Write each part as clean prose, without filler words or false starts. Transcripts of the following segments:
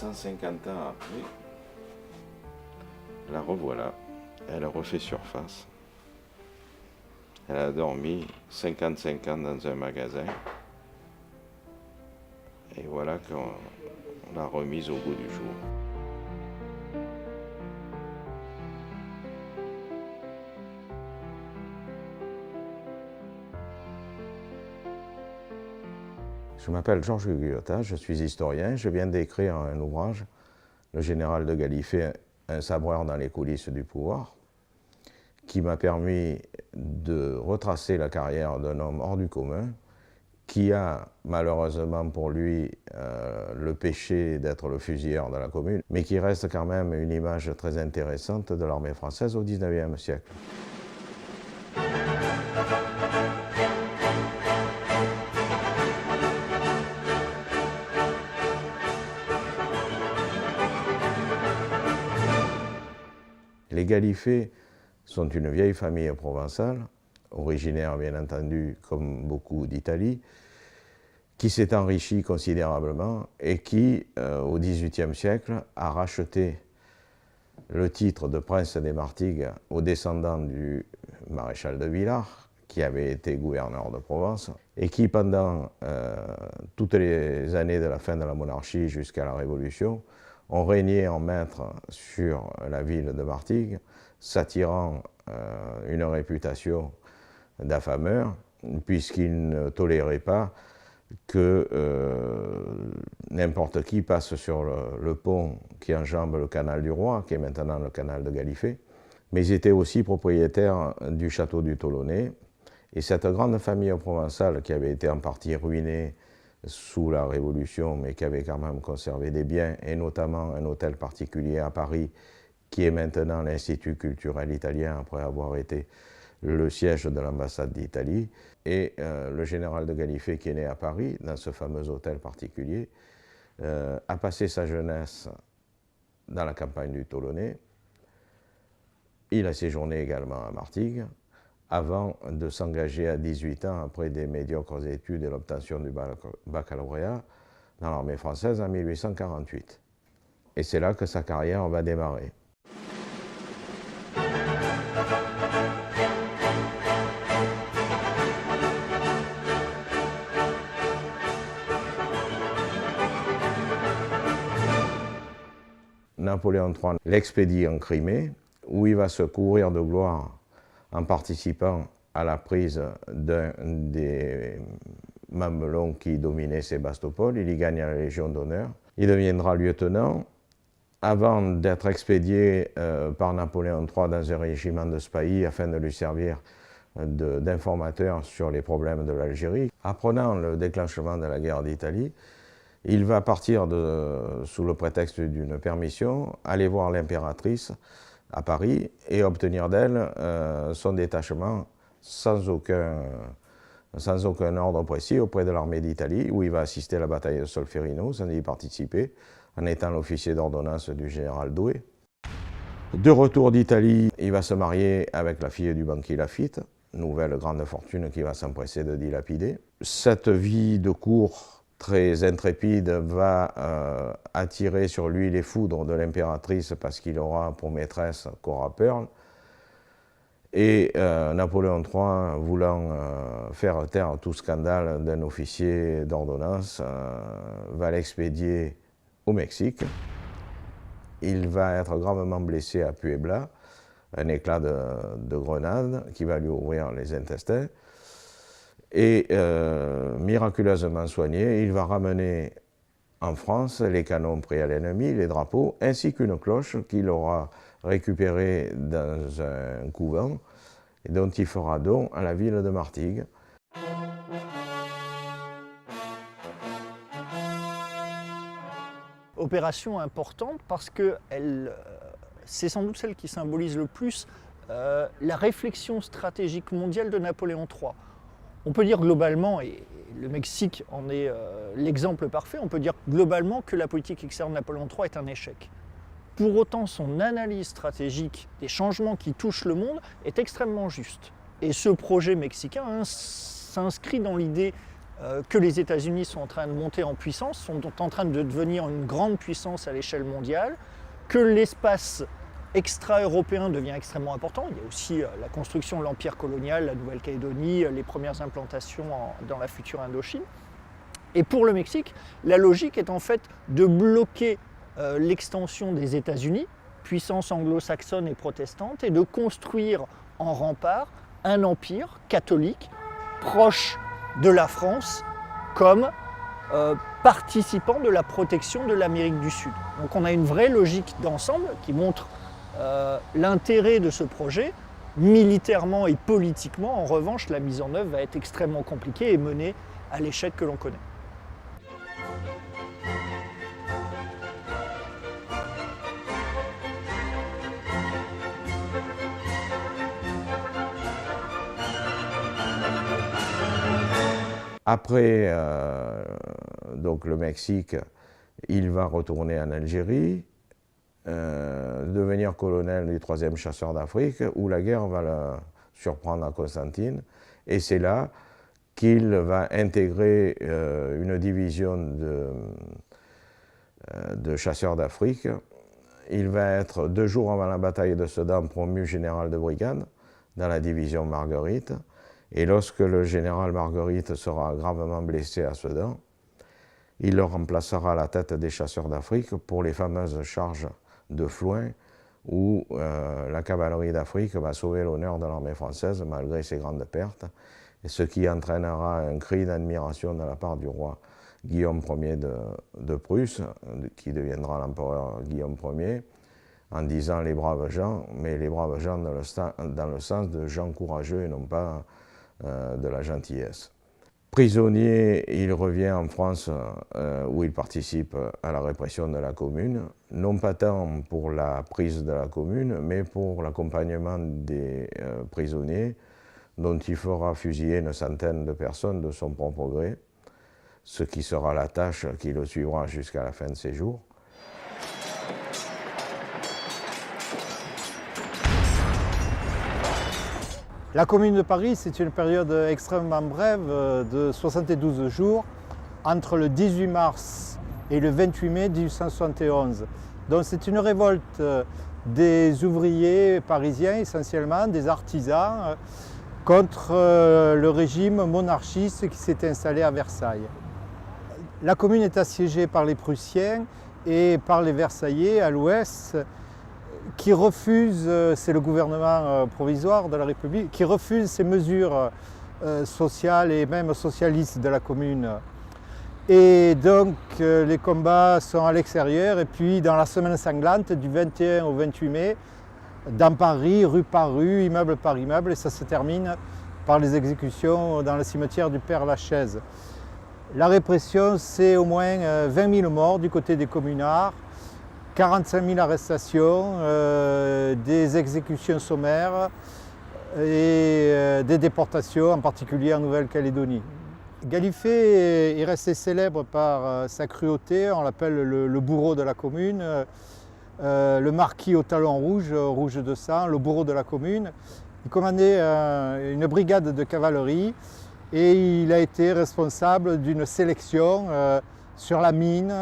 150 ans après, la revoilà. Elle a refait surface. Elle a dormi 55 ans dans un magasin. Et voilà qu'on l'a remise au goût du jour. Je m'appelle Georges Guyotat, je suis historien. Je viens d'écrire un ouvrage, Le général de Gallifet, un sabreur dans les coulisses du pouvoir, qui m'a permis de retracer la carrière d'un homme hors du commun, qui a malheureusement pour lui le péché d'être le fusilleur de la Commune, mais qui reste quand même une image très intéressante de l'armée française au XIXe siècle. Les Gallifet sont une vieille famille provençale, originaire bien entendu comme beaucoup d'Italie, qui s'est enrichie considérablement et qui, au XVIIIe siècle, a racheté le titre de prince des Martigues aux descendants du maréchal de Villars, qui avait été gouverneur de Provence, et qui, pendant toutes les années de la fin de la monarchie jusqu'à la Révolution, ont régné en maître sur la ville de Martigues, s'attirant une réputation d'affameurs, puisqu'ils ne toléraient pas que n'importe qui passe sur le pont qui enjambe le canal du Roi, qui est maintenant le canal de Gallifet. Mais ils étaient aussi propriétaires du château du Tolonnais. Et cette grande famille provençale, qui avait été en partie ruinée sous la Révolution, mais qui avait quand même conservé des biens, et notamment un hôtel particulier à Paris, qui est maintenant l'Institut culturel italien, après avoir été le siège de l'ambassade d'Italie. Et le général de Gallifet, qui est né à Paris, dans ce fameux hôtel particulier, a passé sa jeunesse dans la campagne du Tolonnais. Il a séjourné également à Martigues, avant de s'engager à 18 ans, après des médiocres études et l'obtention du baccalauréat, dans l'armée française en 1848. Et c'est là que sa carrière va démarrer. Napoléon III l'expédie en Crimée, où il va se couvrir de gloire en participant à la prise d'un des mamelons qui dominait Sébastopol. Il y gagne la Légion d'honneur. Il deviendra lieutenant avant d'être expédié par Napoléon III dans un régiment de Spahis afin de lui servir d'informateur sur les problèmes de l'Algérie. Apprenant le déclenchement de la guerre d'Italie, il va partir sous le prétexte d'une permission, aller voir l'impératrice à Paris et obtenir d'elle son détachement sans aucun ordre précis auprès de l'armée d'Italie, où il va assister à la bataille de Solferino sans y participer, en étant l'officier d'ordonnance du général Douai. De retour d'Italie, il va se marier avec la fille du banquier Laffitte, nouvelle grande fortune qu'il va s'empresser de dilapider. Cette vie de cour très intrépide va attirer sur lui les foudres de l'impératrice parce qu'il aura pour maîtresse Cora Pearl. Et Napoléon III, voulant faire taire tout scandale d'un officier d'ordonnance, va l'expédier au Mexique. Il va être gravement blessé à Puebla, un éclat de grenade qui va lui ouvrir les intestins. Et miraculeusement soigné, il va ramener en France les canons pris à l'ennemi, les drapeaux, ainsi qu'une cloche qu'il aura récupérée dans un couvent et dont il fera don à la ville de Martigues. Opération importante parce que c'est sans doute celle qui symbolise le plus la réflexion stratégique mondiale de Napoléon III. On peut dire globalement, et le Mexique en est l'exemple parfait, on peut dire globalement que la politique externe de Napoléon III est un échec. Pour autant, son analyse stratégique des changements qui touchent le monde est extrêmement juste. Et ce projet mexicain s'inscrit dans l'idée que les États-Unis sont en train de monter en puissance, sont en train de devenir une grande puissance à l'échelle mondiale, que l'espace extra-européen devient extrêmement important. Il y a aussi la construction de l'empire colonial, la Nouvelle-Calédonie, les premières implantations dans la future Indochine. Et pour le Mexique, la logique est en fait de bloquer l'extension des États-Unis, puissance anglo-saxonne et protestante, et de construire en rempart un empire catholique proche de la France comme participant de la protection de l'Amérique du Sud. Donc on a une vraie logique d'ensemble qui montre l'intérêt de ce projet. Militairement et politiquement, en revanche, la mise en œuvre va être extrêmement compliquée et menée à l'échec que l'on connaît. Après donc le Mexique, il va retourner en Algérie, devenir colonel du 3e chasseur d'Afrique, où la guerre va le surprendre à Constantine. Et c'est là qu'il va intégrer une division de chasseurs d'Afrique. Il va être 2 jours avant la bataille de Sedan promu général de brigade dans la division Marguerite. Et lorsque le général Marguerite sera gravement blessé à Sedan, il le remplacera à la tête des chasseurs d'Afrique pour les fameuses charges de Flouin, où la cavalerie d'Afrique va sauver l'honneur de l'armée française malgré ses grandes pertes, et ce qui entraînera un cri d'admiration de la part du roi Guillaume Ier de Prusse, qui deviendra l'empereur Guillaume Ier, en disant les braves gens, mais les braves gens dans le sens de gens courageux et non pas de la gentillesse. Prisonnier, il revient en France où il participe à la répression de la Commune, non pas tant pour la prise de la Commune, mais pour l'accompagnement des prisonniers, dont il fera fusiller une centaine de personnes de son propre gré, ce qui sera la tâche qui le suivra jusqu'à la fin de ses jours. La Commune de Paris, c'est une période extrêmement brève de 72 jours entre le 18 mars et le 28 mai 1871. Donc c'est une révolte des ouvriers parisiens essentiellement, des artisans, contre le régime monarchiste qui s'est installé à Versailles. La Commune est assiégée par les Prussiens et par les Versaillais à l'ouest, qui refuse, c'est le gouvernement provisoire de la République, qui refuse ces mesures sociales et même socialistes de la Commune. Et donc les combats sont à l'extérieur, et puis dans la semaine sanglante du 21 au 28 mai, dans Paris, rue par rue, immeuble par immeuble, et ça se termine par les exécutions dans le cimetière du Père-Lachaise. La répression, c'est au moins 20 000 morts du côté des communards, 45 000 arrestations, des exécutions sommaires et des déportations, en particulier en Nouvelle-Calédonie. Gallifet est resté célèbre par sa cruauté, on l'appelle le bourreau de la Commune, le marquis au talon rouge, rouge de sang, le bourreau de la Commune. Il commandait une brigade de cavalerie et il a été responsable d'une sélection sur la mine,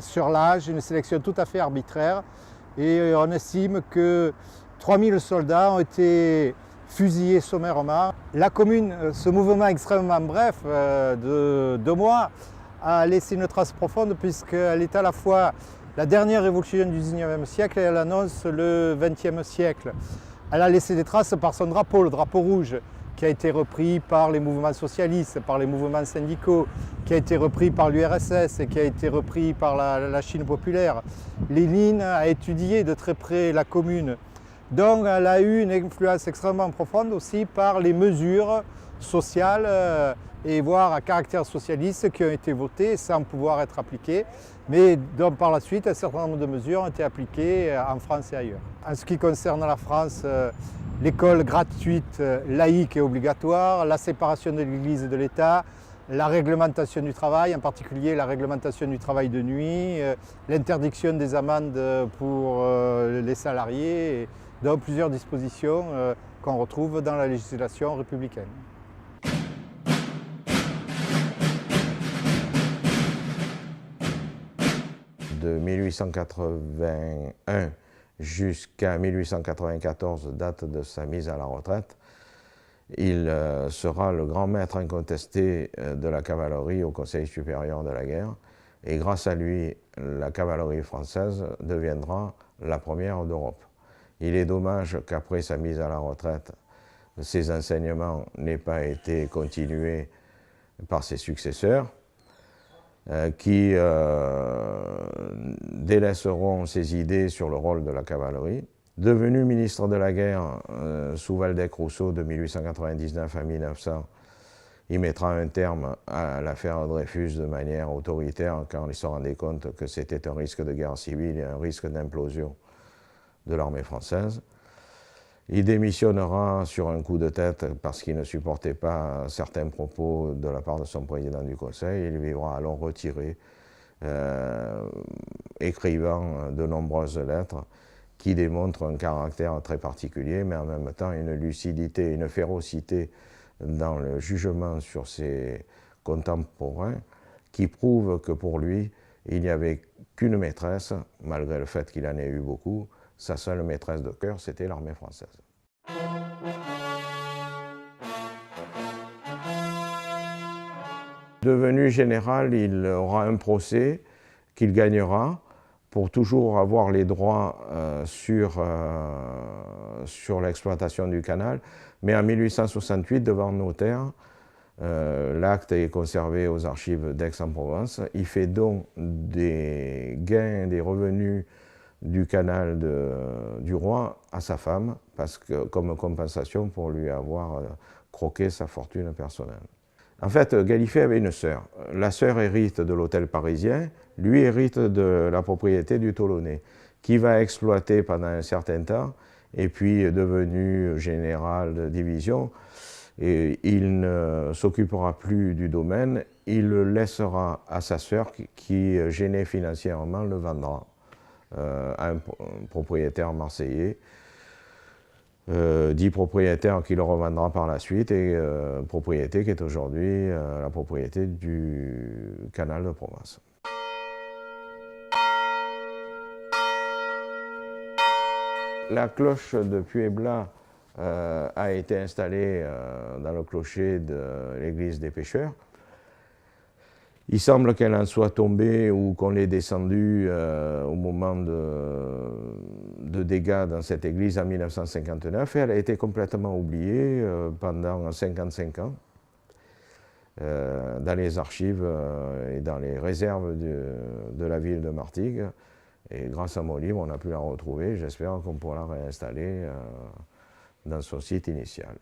sur l'âge, une sélection tout à fait arbitraire. Et on estime que 3000 soldats ont été fusillés sommairement. La Commune, ce mouvement extrêmement bref de 2 mois, a laissé une trace profonde puisqu'elle est à la fois la dernière révolution du XIXe siècle et elle annonce le XXe siècle. Elle a laissé des traces par son drapeau, le drapeau rouge, qui a été repris par les mouvements socialistes, par les mouvements syndicaux, qui a été repris par l'URSS et qui a été repris par la Chine populaire. Lénine a étudié de très près la Commune. Donc elle a eu une influence extrêmement profonde aussi par les mesures sociales et voire à caractère socialiste qui ont été votées sans pouvoir être appliquées, mais dont par la suite un certain nombre de mesures ont été appliquées en France et ailleurs. En ce qui concerne la France, l'école gratuite, laïque et obligatoire, la séparation de l'Église et de l'État, la réglementation du travail, en particulier la réglementation du travail de nuit, l'interdiction des amendes pour les salariés, et donc plusieurs dispositions qu'on retrouve dans la législation républicaine. de 1881 jusqu'à 1894, date de sa mise à la retraite. Il sera le grand maître incontesté de la cavalerie au Conseil supérieur de la guerre, et grâce à lui, la cavalerie française deviendra la première d'Europe. Il est dommage qu'après sa mise à la retraite, ses enseignements n'aient pas été continués par ses successeurs, qui délaisseront ses idées sur le rôle de la cavalerie. Devenu ministre de la guerre sous Waldeck-Rousseau de 1899 à 1900, il mettra un terme à l'affaire Dreyfus de manière autoritaire quand il se rendait compte que c'était un risque de guerre civile et un risque d'implosion de l'armée française. Il démissionnera sur un coup de tête parce qu'il ne supportait pas certains propos de la part de son président du Conseil. Il vivra à long retiré, écrivant de nombreuses lettres qui démontrent un caractère très particulier, mais en même temps une lucidité, une férocité dans le jugement sur ses contemporains qui prouvent que pour lui, il n'y avait qu'une maîtresse, malgré le fait qu'il en ait eu beaucoup. Sa seule maîtresse de cœur, c'était l'armée française. Devenu général, il aura un procès qu'il gagnera pour toujours avoir les droits sur l'exploitation du canal. Mais en 1868, devant notaire, l'acte est conservé aux archives d'Aix-en-Provence. Il fait don des gains, des revenus du canal du roi à sa femme, parce que, comme compensation pour lui avoir croqué sa fortune personnelle. En fait, Gallifet avait une sœur. La sœur hérite de l'hôtel parisien, lui hérite de la propriété du Tolonais, qui va exploiter pendant un certain temps, et puis devenu général de division, et il ne s'occupera plus du domaine, il le laissera à sa sœur qui gênait financièrement, le vendra à un propriétaire marseillais, dit propriétaire qui le revendra par la suite, et propriété qui est aujourd'hui la propriété du canal de Provence. La cloche de Puebla a été installée dans le clocher de l'église des Pêcheurs. Il semble qu'elle en soit tombée ou qu'on l'ait descendue au moment de dégâts dans cette église en 1959, et elle a été complètement oubliée pendant 55 ans dans les archives et dans les réserves de la ville de Martigues. Et grâce à mon livre, on a pu la retrouver. J'espère qu'on pourra la réinstaller dans son site initial.